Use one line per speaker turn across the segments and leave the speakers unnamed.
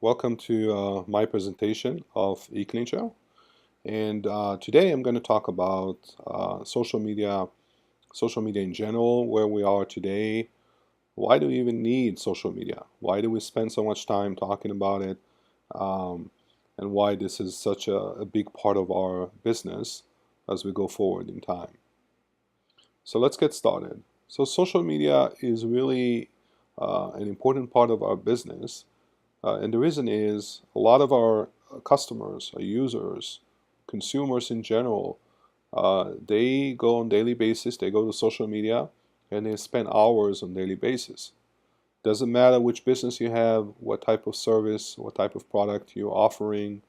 Welcome to my presentation of eClean. And today I'm going to talk about social media in general, where we are today. Why do we even need social media? Why do we spend so much time talking about it? Um, and why this is such a big part of our business as we go forward in time. So let's get started. So social media is really an important part of our business. And the reason is a lot of our customers, our users, consumers in general, they go on daily basis, they go to social media and they spend hours on daily basis. Doesn't matter which business you have, what type of service, what type of product you're offering.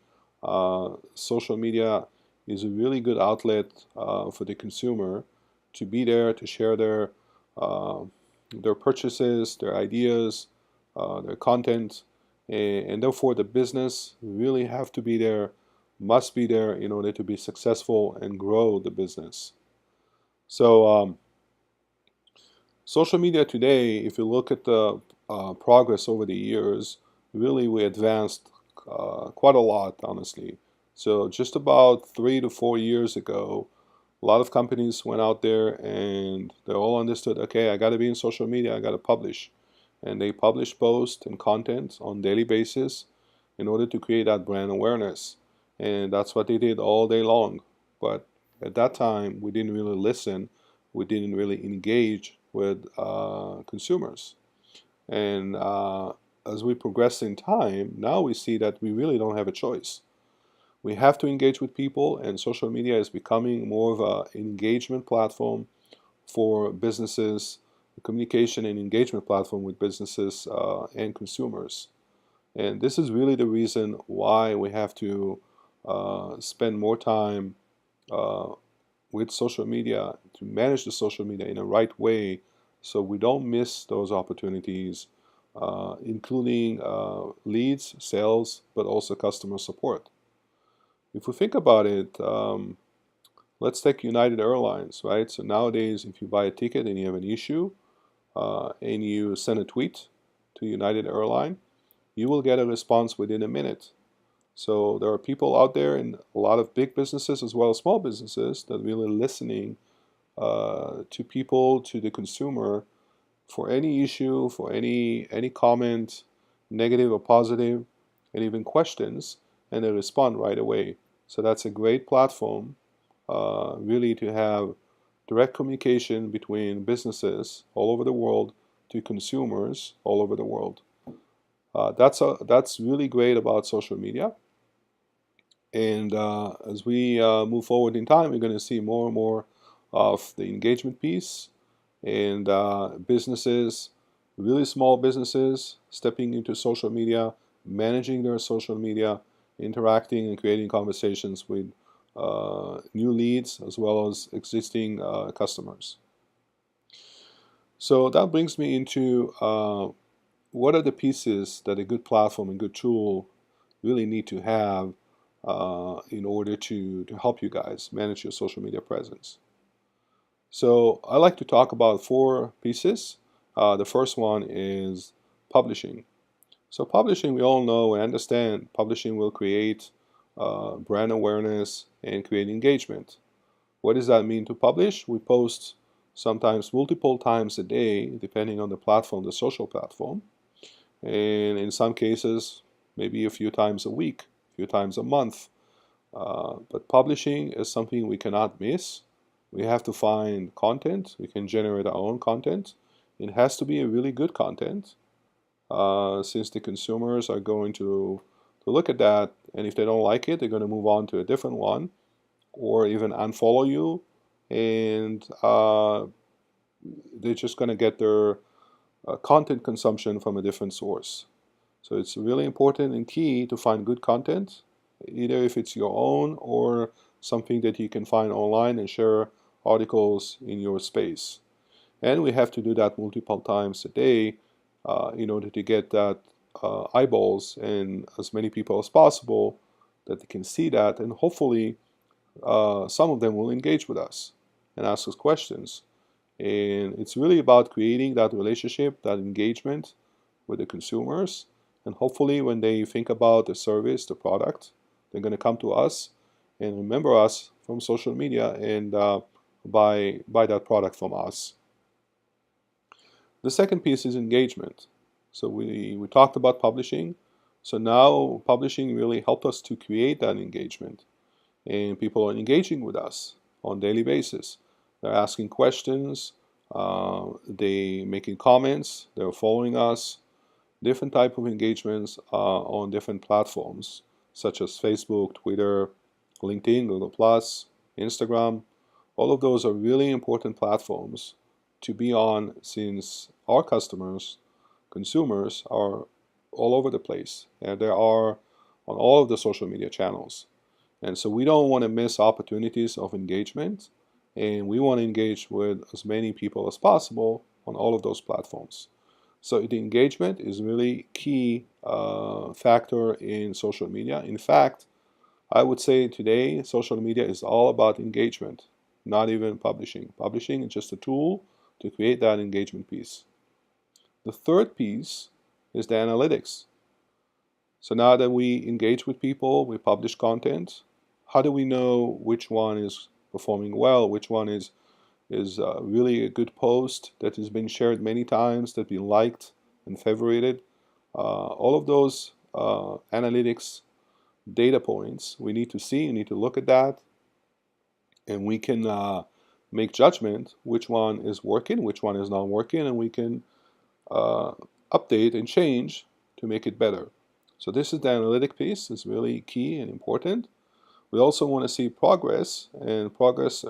Social media is a really good outlet for the consumer to be there to share uh, their purchases, their ideas, their content, and therefore the business really have to be there, must be there in order to be successful and grow the business. So social media today, if you look at the progress over the years, really we advanced quite a lot, honestly. So just about 3 to 4 years ago, a lot of companies went out there and they all understood, okay, I got to be in social media, I got to publish. And they publish posts and content on daily basis in order to create that brand awareness. And that's what they did all day long. But at that time, we didn't really listen. We didn't really engage with consumers. And as we progress in time, now we see that we really don't have a choice. We have to engage with people, and social media is becoming more of an engagement platform for businesses, a communication and engagement platform with businesses and consumers. And this is really the reason why we have to spend more time uh, with social media to manage the social media in a right way so we don't miss those opportunities, including leads, sales, but also customer support. If we think about it, let's take United Airlines, right? So nowadays, if you buy a ticket and you have an issue and you send a tweet to United Airlines, you will get a response within a minute. So there are people out there in a lot of big businesses as well as small businesses that really listening to people, to the consumer, for any issue, for any comment, negative or positive, and even questions, and they respond right away. So that's a great platform, really, to have direct communication between businesses all over the world to consumers all over the world. That's really great about social media. And as we move forward in time, we're going to see more and more of the engagement piece and businesses, really small businesses, stepping into social media, managing their social media, interacting and creating conversations with new leads as well as existing customers. So that brings me into what are the pieces that a good platform and good tool really need to have in order to help you guys manage your social media presence. So I like to talk about 4 pieces. The first one is publishing. So publishing, we all know and understand, publishing will create brand awareness and create engagement. What does that mean to publish? We post sometimes multiple times a day, depending on the platform, the social platform. And in some cases, maybe a few times a week, a few times a month. But publishing is something we cannot miss. We have to find content. We can generate our own content. It has to be a really good content, since the consumers are going to look at that, and if they don't like it, they're going to move on to a different one, or even unfollow you, and they're just going to get their content consumption from a different source. So it's really important and key to find good content, either if it's your own or something that you can find online and share articles in your space. And we have to do that multiple times a day in order to get that eyeballs and as many people as possible that they can see that, and hopefully some of them will engage with us and ask us questions. And it's really about creating that relationship, that engagement with the consumers, And hopefully when they think about the service, the product, they're going to come to us and remember us from social media and buy that product from us. The second piece is engagement. So we talked about publishing. So now publishing really helped us to create that engagement. And people are engaging with us on a daily basis. They're asking questions, they making comments, they're following us, different type of engagements on different platforms such as Facebook, Twitter, LinkedIn, Google+, Instagram. All of those are really important platforms to be on since our customers, consumers, are all over the place. And they are on all of the social media channels. And so we don't want to miss opportunities of engagement, and we want to engage with as many people as possible on all of those platforms. So the engagement is really key factor in social media. In fact, I would say today social media is all about engagement, not even publishing. Publishing is just a tool to create that engagement piece. The third piece is the analytics. So now that we engage with people, we publish content, how do we know which one is performing well, which one is really a good post that has been shared many times, that we liked and favorited? All of those analytics data points we need to see, we need to look at that, and we can make judgment which one is working, which one is not working, and we can update and change to make it better. So this is the analytic piece. It's really key and important. We also want to see progress and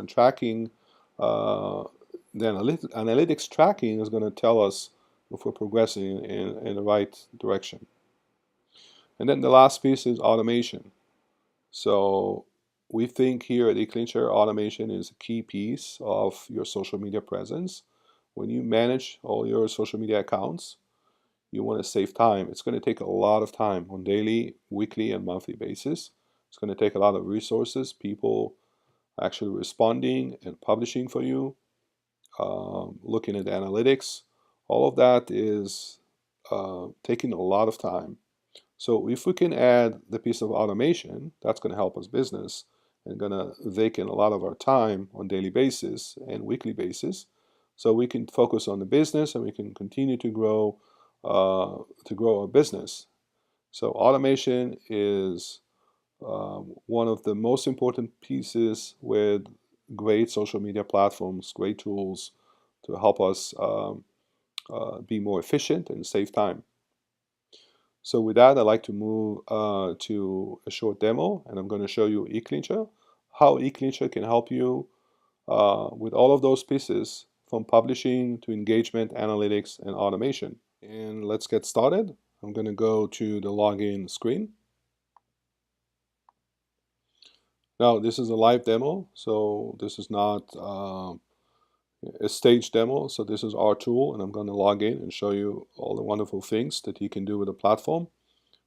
tracking. The analytics tracking is going to tell us if we're progressing in the right direction. And then the last piece is automation. So we think here at eCleanshare, automation is a key piece of your social media presence. When you manage all your social media accounts, you want to save time. It's going to take a lot of time on daily, weekly, and monthly basis. It's going to take a lot of resources, people actually responding and publishing for you, looking at the analytics. All of that is taking a lot of time. So if we can add the piece of automation, that's going to help us business and going to vacate a lot of our time on daily basis and weekly basis. So we can focus on the business and we can continue to grow our business. So automation is one of the most important pieces with great social media platforms, great tools to help us be more efficient and save time. So with that, I'd like to move to a short demo, and I'm going to show you eCleanshare, how eCleanshare can help you with all of those pieces, from publishing to engagement, analytics, and automation. And let's get started. I'm going to go to the login screen. Now, this is a live demo, so this is not a stage demo. So this is our tool, and I'm going to log in and show you all the wonderful things that you can do with the platform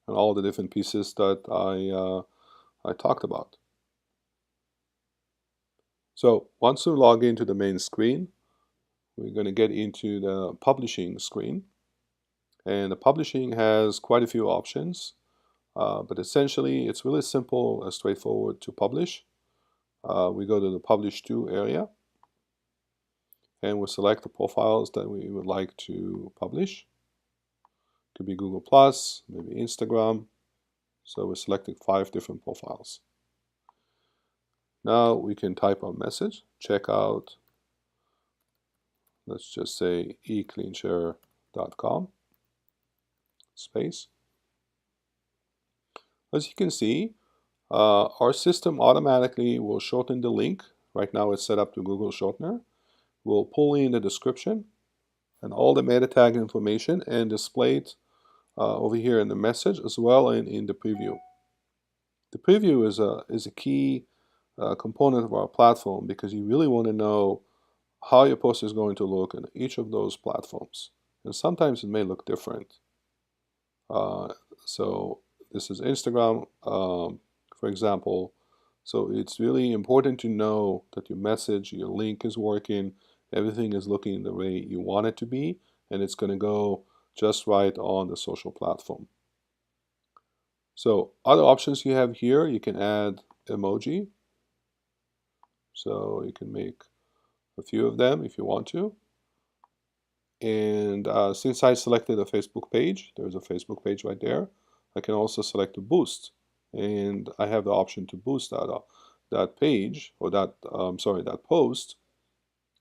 and all the different pieces that I talked about. So once we log into the main screen, we're going to get into the publishing screen. And the publishing has quite a few options, but essentially it's really simple and straightforward to publish. We go to the Publish To area, and we'll select the profiles that we would like to publish. It could be Google+, maybe Instagram. So we're selecting 5 different profiles. Now we can type our message, check out, let's just say ecleanshare.com space. As you can see, our system automatically will shorten the link. Right now it's set up to Google Shortener. We'll pull in the description and all the meta tag information and display it over here in the message as well in the preview. The preview is a key component of our platform because you really want to know how your post is going to look in each of those platforms. And sometimes it may look different. So this is Instagram, for example. So it's really important to know that your message, your link is working, everything is looking the way you want it to be, and it's going to go just right on the social platform. So other options you have here, you can add emoji. So you can make a few of them if you want to. And since I selected a Facebook page, there's a Facebook page right there, I can also select to boost. And I have the option to boost that page, or that post.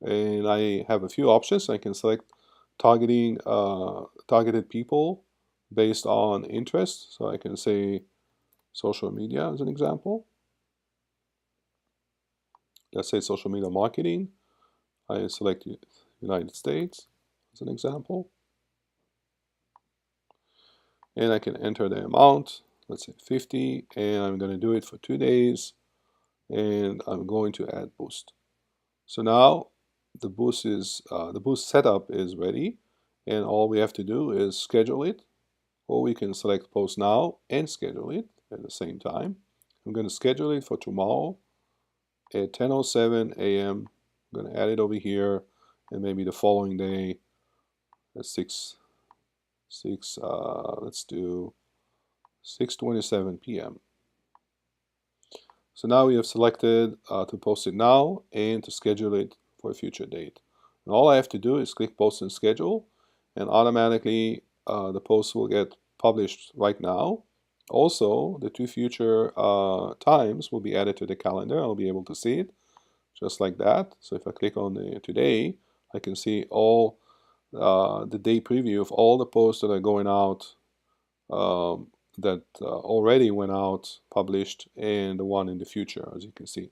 And I have a few options. I can select targeted people based on interest. So I can say social media as an example. Let's say social media marketing. I select United States as an example. And I can enter the amount, let's say 50, and I'm going to do it for 2 days, and I'm going to add boost. So now the boost setup is ready, and all we have to do is schedule it, or we can select post now and schedule it at the same time. I'm going to schedule it for tomorrow at 10:07 a.m. I'm going to add it over here, and maybe the following day at 6 let's do 6:27 p.m. So now we have selected to post it now and to schedule it for a future date. And all I have to do is click post and schedule, and automatically the post will get published right now. Also, the 2 future times will be added to the calendar. I'll be able to see it just like that. So if I click on the today, I can see all the day preview of all the posts that are going out, that already went out, published, and the one in the future, as you can see.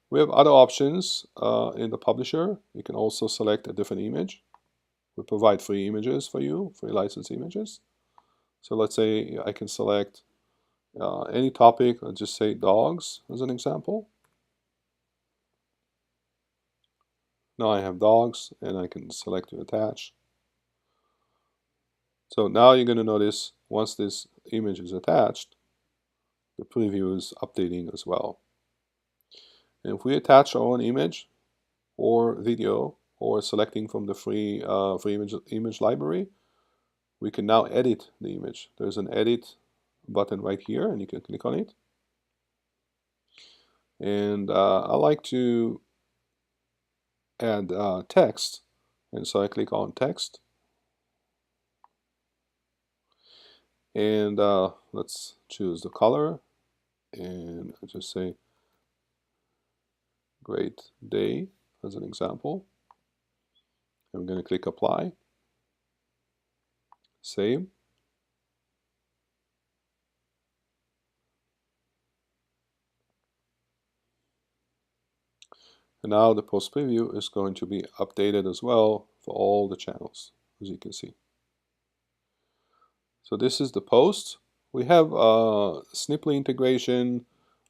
We have other options in the publisher. You can also select a different image. We provide free images for you, free license images. So let's say I can select any topic. Let's just say dogs as an example. Now I have dogs, and I can select to attach. So now you're going to notice once this image is attached, the preview is updating as well. And if we attach our own image or video, or selecting from the free image library, we can now edit the image. There's an edit button right here, and you can click on it. And I like to add text, and so I click on text. And let's choose the color, and I just say great day as an example. I'm going to click apply, save. And now the post preview is going to be updated as well for all the channels, as you can see. So this is the post. We have Sniply integration,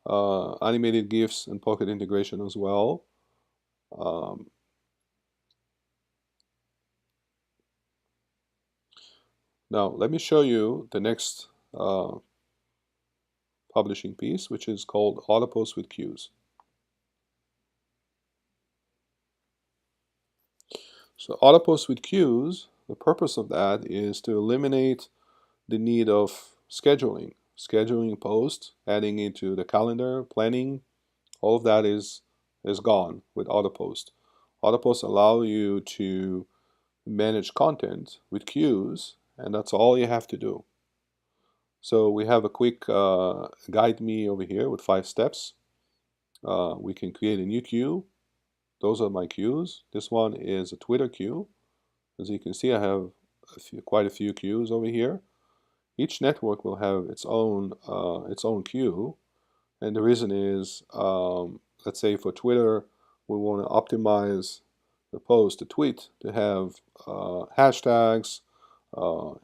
animated GIFs, and Pocket integration as well. Now let me show you the next publishing piece, which is called Auto Post with Cues. So Auto Post with Cues, the purpose of that is to eliminate the need of scheduling post, adding it to the calendar, planning. All of that is gone with AutoPost. AutoPost allow you to manage content with cues, and that's all you have to do. So we have a quick guide me over here with 5 steps. We can create a new cue. Those are my cues. This one is a Twitter cue. As you can see, I have quite a few cues over here. Each network will have its own cue, and the reason is, let's say for Twitter, we want to optimize the post, the tweet, to have hashtags,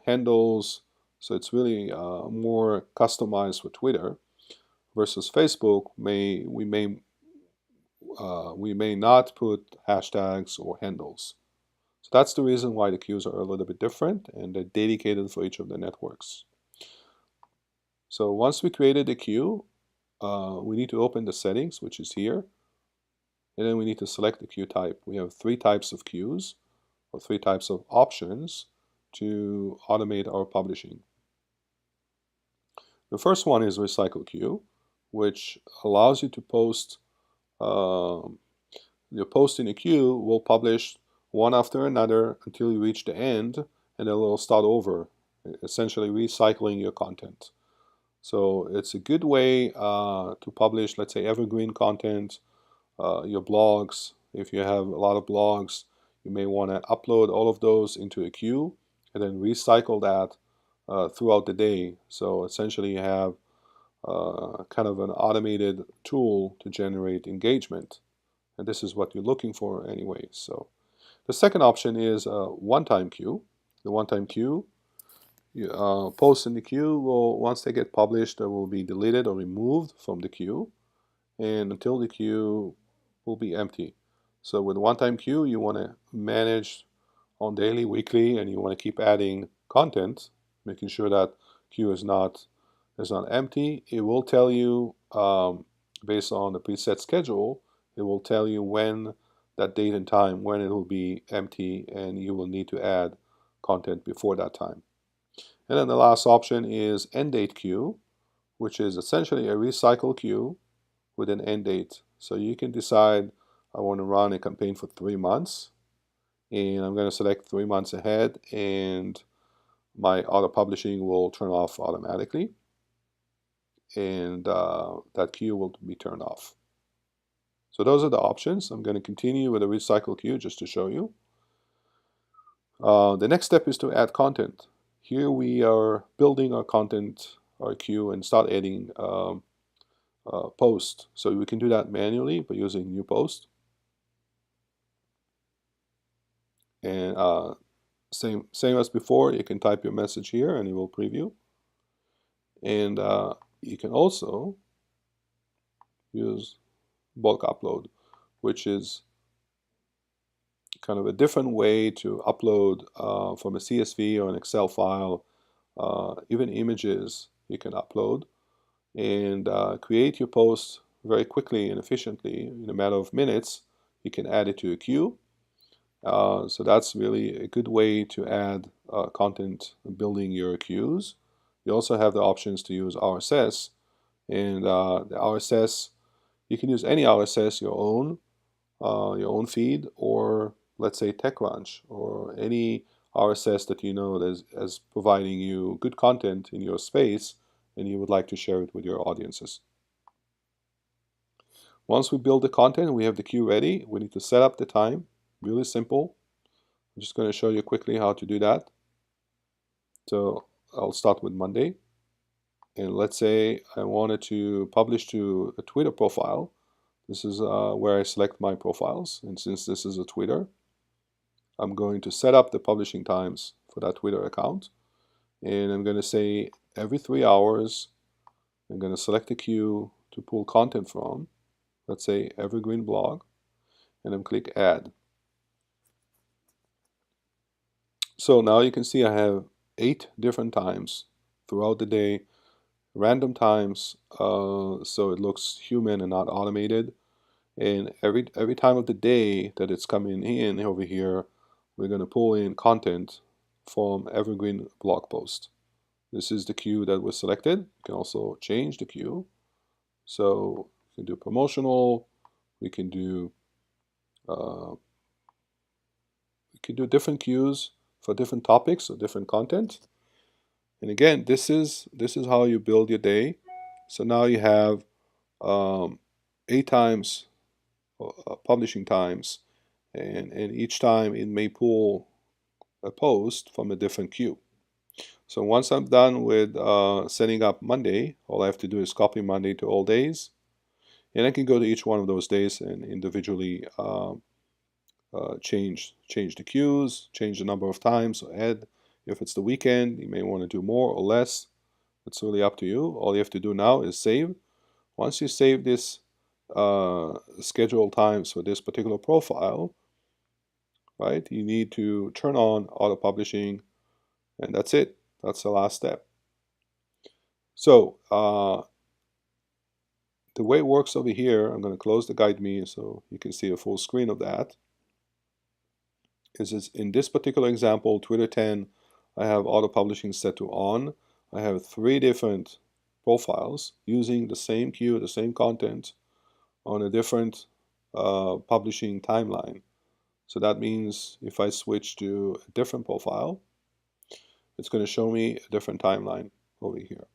handles, so it's really more customized for Twitter. Versus Facebook, we may not put hashtags or handles. So that's the reason why the queues are a little bit different, and they're dedicated for each of the networks. So once we created the queue, we need to open the settings, which is here, and then we need to select the queue type. We have 3 types of queues, or 3 types of options to automate our publishing. The first one is recycle queue, which allows you to post. Your post in a queue will publish one after another until you reach the end, and then it'll start over, essentially recycling your content. So it's a good way to publish, let's say, evergreen content, your blogs. If you have a lot of blogs, you may want to upload all of those into a queue and then recycle that throughout the day. So essentially you have kind of an automated tool to generate engagement. And this is what you're looking for anyway. So the second option is a one-time queue. The one-time queue, posts in the queue will, once they get published, they will be deleted or removed from the queue, and until the queue will be empty. So with one-time queue, you want to manage on daily, weekly, and you want to keep adding content, making sure that queue is not empty. It will tell you, based on the preset schedule, it will tell you when that date and time, when it will be empty, and you will need to add content before that time. And then the last option is end date queue, which is essentially a recycle queue with an end date. So you can decide, I want to run a campaign for 3 months, and I'm going to select 3 months ahead, and my auto publishing will turn off automatically, and that queue will be turned off. So those are the options. I'm going to continue with a recycle queue just to show you. The next step is to add content. Here we are building our content, our queue, and start adding posts. So we can do that manually by using new post. And same as before, you can type your message here and it will preview. And you can also use bulk upload, which is kind of a different way to upload from a CSV or an Excel file, even images you can upload, and create your post very quickly and efficiently. In a matter of minutes, you can add it to a queue. So that's really a good way to add content building your queues. You also have the options to use RSS, and the RSS, you can use any RSS, your own feed, or let's say TechCrunch, or any RSS that you know as providing you good content in your space and you would like to share it with your audiences. Once we build the content and we have the queue ready, we need to set up the time. Really simple. I'm just going to show you quickly how to do that. So I'll start with Monday. And let's say I wanted to publish to a Twitter profile. This is where I select my profiles. And since this is a Twitter, I'm going to set up the publishing times for that Twitter account. And I'm going to say every 3 hours, I'm going to select a queue to pull content from. Let's say evergreen blog. And then click add. So now you can see I have 8 different times throughout the day, random times, so it looks human and not automated. And every time of the day that it's coming in over here, we're going to pull in content from evergreen blog post. This is the queue that was selected. You can also change the queue. So we can do promotional. We can do different queues for different topics or different content. And again, this is how you build your day. So now you have 8 times publishing times, and each time it may pull a post from a different queue. So once I'm done with setting up Monday, all I have to do is copy Monday to all days, and I can go to each one of those days and individually change the queues, change the number of times, so add. If it's the weekend, you may want to do more or less. It's really up to you. All you have to do now is save. Once you save this scheduled times for this particular profile, right, you need to turn on auto publishing, and that's it. That's the last step. So the way it works over here, I'm going to close the guide me so you can see a full screen of that. Is in this particular example, Twitter 10, I have auto publishing set to on. I have 3 different profiles using the same keyword, the same content on a different publishing timeline. So that means if I switch to a different profile, it's going to show me a different timeline over here.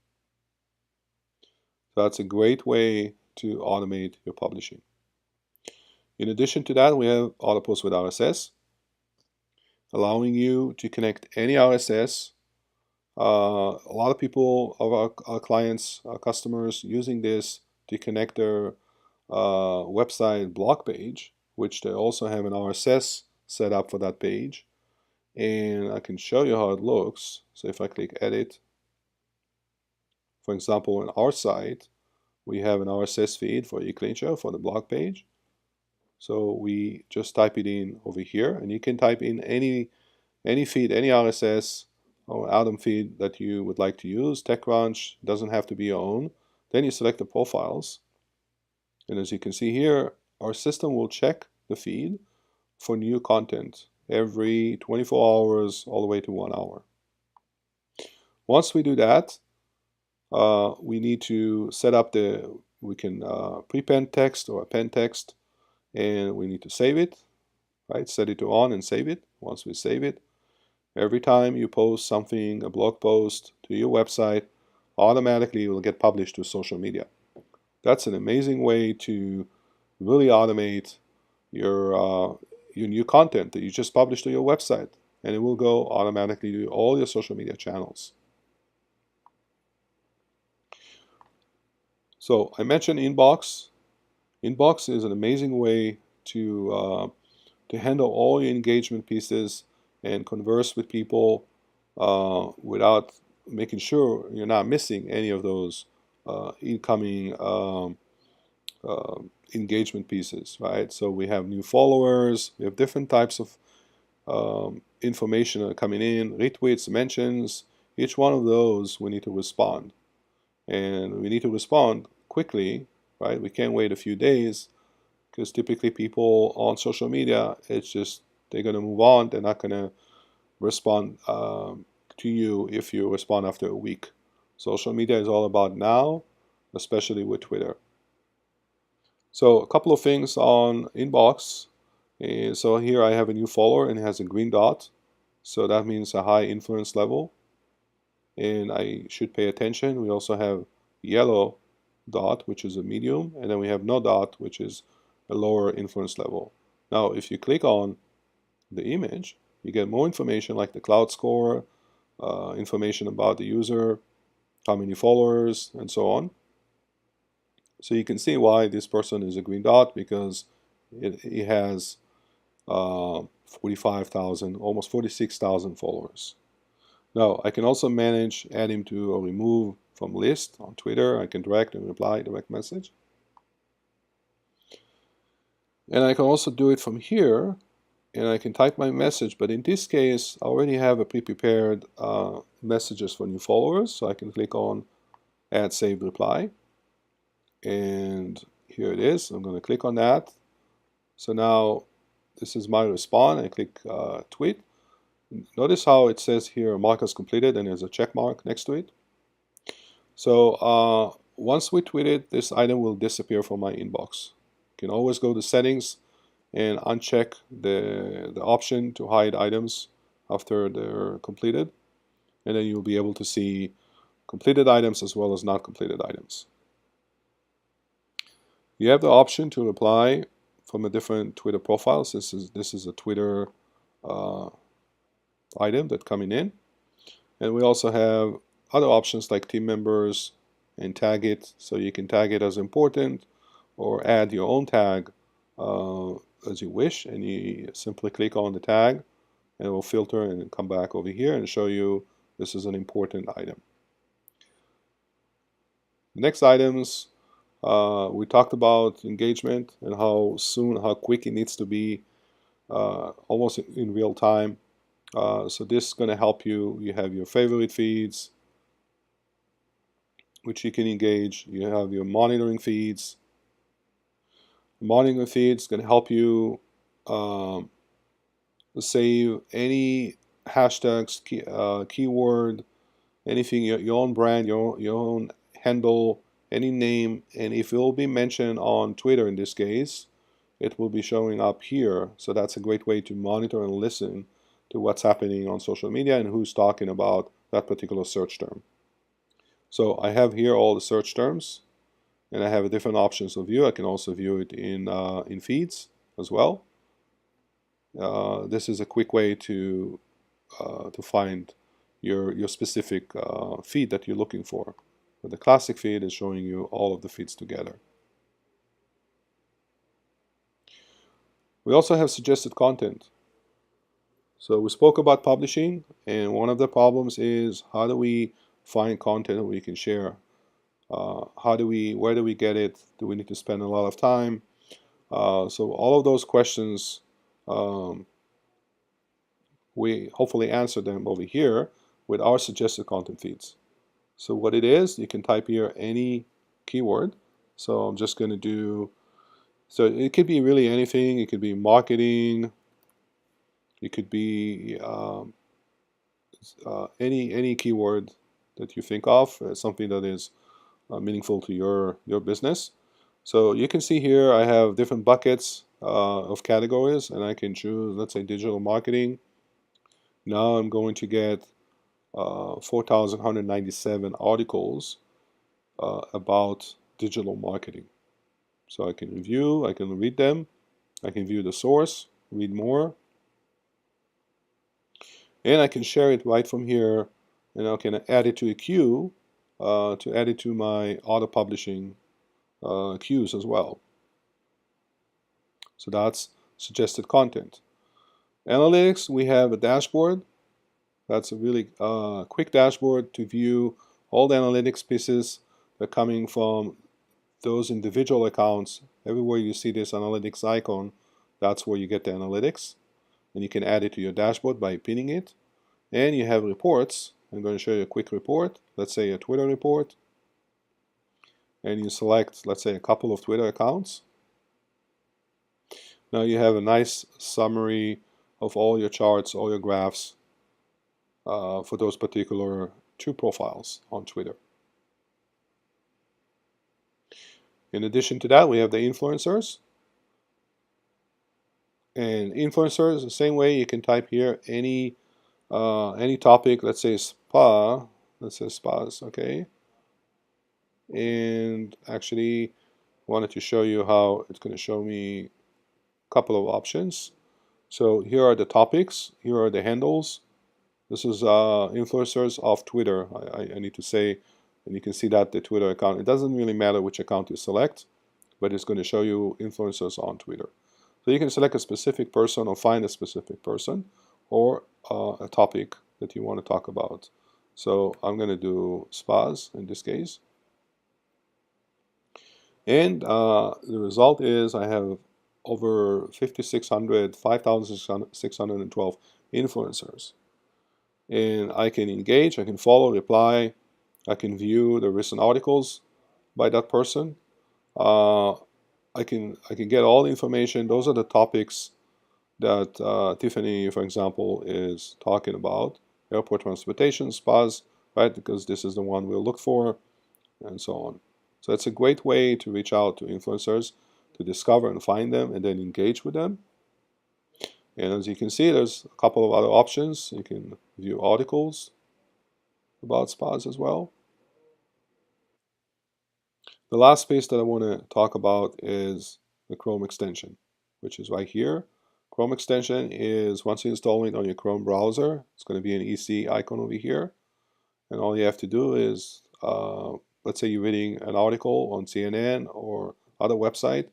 So that's a great way to automate your publishing. In addition to that, we have auto post with RSS, allowing you to connect any RSS. A lot of people, of our clients, our customers, using this to connect their website blog page, which they also have an RSS set up for that page. And I can show you how it looks. So if I click edit, for example, on our site, we have an RSS feed for eCleanShow for the blog page. So we just type it in over here, and you can type in any feed, any RSS or Atom feed that you would like to use. TechCrunch doesn't have to be your own. Then you select the profiles, and as you can see here, our system will check the feed for new content every 24 hours all the way to 1 hour. Once we do that, we need to set up we can prepend text or append text, and we need to save it, right? Set it to on and save it. Once we save it, every time you post something, a blog post to your website, automatically it will get published to social media. That's an amazing way to really automate your new content that you just published to your website, and it will go automatically to all your social media channels. So I mentioned Inbox. Inbox is an amazing way to handle all your engagement pieces and converse with people without making sure you're not missing any of those incoming engagement pieces, right? So we have new followers, we have different types of information coming in, retweets, mentions. Each one of those we need to respond, and we need to respond quickly, right? We can't wait a few days, because typically people on social media, it's just they're going to move on. They're not going to respond to you if you respond after a week. Social media is all about now, especially with Twitter. So a couple of things on Inbox. So here I have a new follower, and it has a green dot. So that means a high influence level, and I should pay attention. We also have yellow dot, which is a medium, and then we have no dot, which is a lower influence level. Now, if you click on the image, you get more information like the cloud score, information about the user, how many followers, and so on. So you can see why this person is a green dot, because it has 45,000, almost 46,000 followers. Now, I can also manage, add him to or remove from list on Twitter. I can direct and reply, direct message. And I can also do it from here, and I can type my message, but in this case, I already have a pre-prepared messages for new followers, so I can click on Add Saved Reply, and here it is. I'm going to click on that. So now this is my response. I click Tweet. Notice how it says here mark as completed, and there's a check mark next to it. So once we tweet it, this item will disappear from my inbox. You can always go to settings and uncheck the option to hide items after they're completed, and then you'll be able to see completed items as well as not completed items. You have the option to reply from a different Twitter profile. This is a Twitter item that's coming in, and we also have other options like team members and tag it, so you can tag it as important or add your own tag as you wish, and you simply click on the tag and it will filter and come back over here and show you this is an important item. The next items, we talked about engagement and how quick it needs to be, almost in real time. So this is going to help you. You have your favorite feeds, which you can engage. You have your monitoring feeds. Monitoring feeds is going to help you save any hashtags, keyword, anything, your own brand, your own handle, any name, and if it will be mentioned on Twitter in this case, it will be showing up here. So that's a great way to monitor and listen to what's happening on social media and who's talking about that particular search term. So I have here all the search terms, and I have different options of view. I can also view it in feeds as well. This is a quick way to find your specific feed that you're looking for. But the classic feed is showing you all of the feeds together. We also have suggested content. So we spoke about publishing, and one of the problems is how do we find content that we can share? Where do we get it? Do we need to spend a lot of time? So all of those questions, we hopefully answer them over here with our suggested content feeds. So what it is, you can type here any keyword. So I'm just going to do, so it could be really anything. It could be marketing. It could be any keyword that you think of, something that is meaningful to your business. So you can see here I have different buckets of categories, and I can choose, let's say, digital marketing. Now I'm going to get 4,197 articles about digital marketing. So I can review, I can read them, I can view the source, read more, and I can share it right from here, and I can add it to a queue to add it to my auto publishing queues as well. So that's suggested content. Analytics, we have a dashboard. That's a really quick dashboard to view all the analytics pieces that are coming from those individual accounts. Everywhere you see this analytics icon, that's where you get the analytics. And you can add it to your dashboard by pinning it. And you have reports. I'm going to show you a quick report. Let's say a Twitter report. And you select, let's say, a couple of Twitter accounts. Now you have a nice summary of all your charts, all your graphs for those particular two profiles on Twitter. In addition to that, we have the influencers. And influencers, the same way, you can type here any topic, let's say spa, let's say spas, okay? And actually wanted to show you how it's going to show me a couple of options. So here are the topics, here are the handles. This is influencers of Twitter, I need to say, and you can see that the Twitter account, it doesn't really matter which account you select, but it's going to show you influencers on Twitter. So you can select a specific person or find a specific person or a topic that you want to talk about. So I'm going to do spas in this case. And the result is I have over 5,612 influencers. And I can engage, I can follow, reply, I can view the recent articles by that person. I can get all the information. Those are the topics that Tiffany, for example, is talking about. Airport transportation, spas, right? Because this is the one we'll look for, and so on. So it's a great way to reach out to influencers, to discover and find them, and then engage with them. And as you can see, there's a couple of other options. You can view articles about spas as well. The last piece that I want to talk about is the Chrome extension, which is right here. Chrome extension is, once you install it on your Chrome browser, it's going to be an EC icon over here. And all you have to do is, let's say you're reading an article on CNN or other website,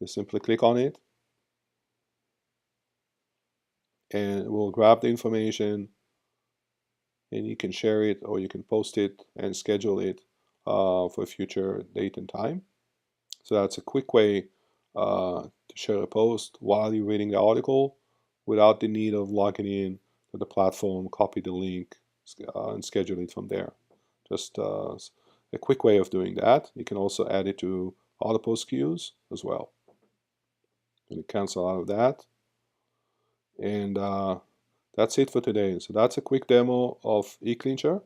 you simply click on it, and it will grab the information, and you can share it or you can post it and schedule it for a future date and time. So that's a quick way to share a post while you're reading the article without the need of logging in to the platform, copy the link, and schedule it from there. Just a quick way of doing that. You can also add it to auto post queues as well. I'm going to cancel out of that. And that's it for today. So that's a quick demo of eClincher.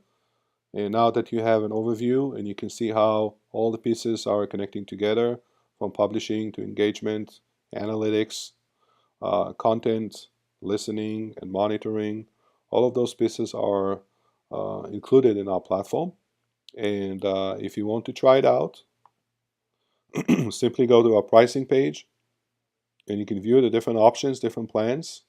And now that you have an overview and you can see how all the pieces are connecting together, from publishing to engagement, analytics, content, listening, and monitoring, all of those pieces are included in our platform. And if you want to try it out, simply go to our pricing page and you can view the different options, different plans,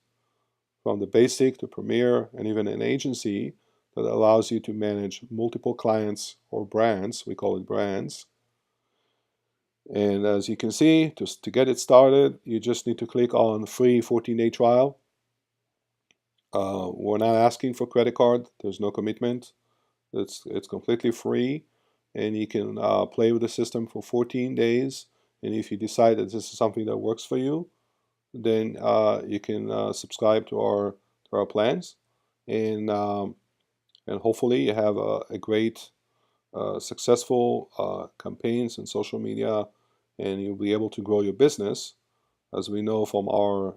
from the basic to premier and even an agency that allows you to manage multiple clients or brands. We call it brands. And as you can see, to get it started, you just need to click on free 14-day trial. We're not asking for credit card. There's no commitment. It's completely free, and you can play with the system for 14 days. And if you decide that this is something that works for you, then you can subscribe to our plans, and hopefully you have a great, successful campaigns in social media, and you'll be able to grow your business, as we know from our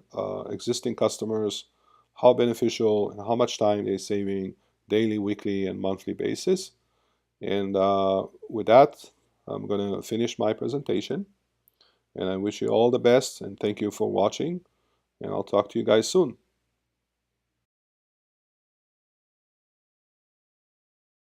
existing customers how beneficial and how much time they're saving daily, weekly, and monthly basis. And with that, I'm going to finish my presentation. And I wish you all the best, and thank you for watching. And I'll talk to you guys soon.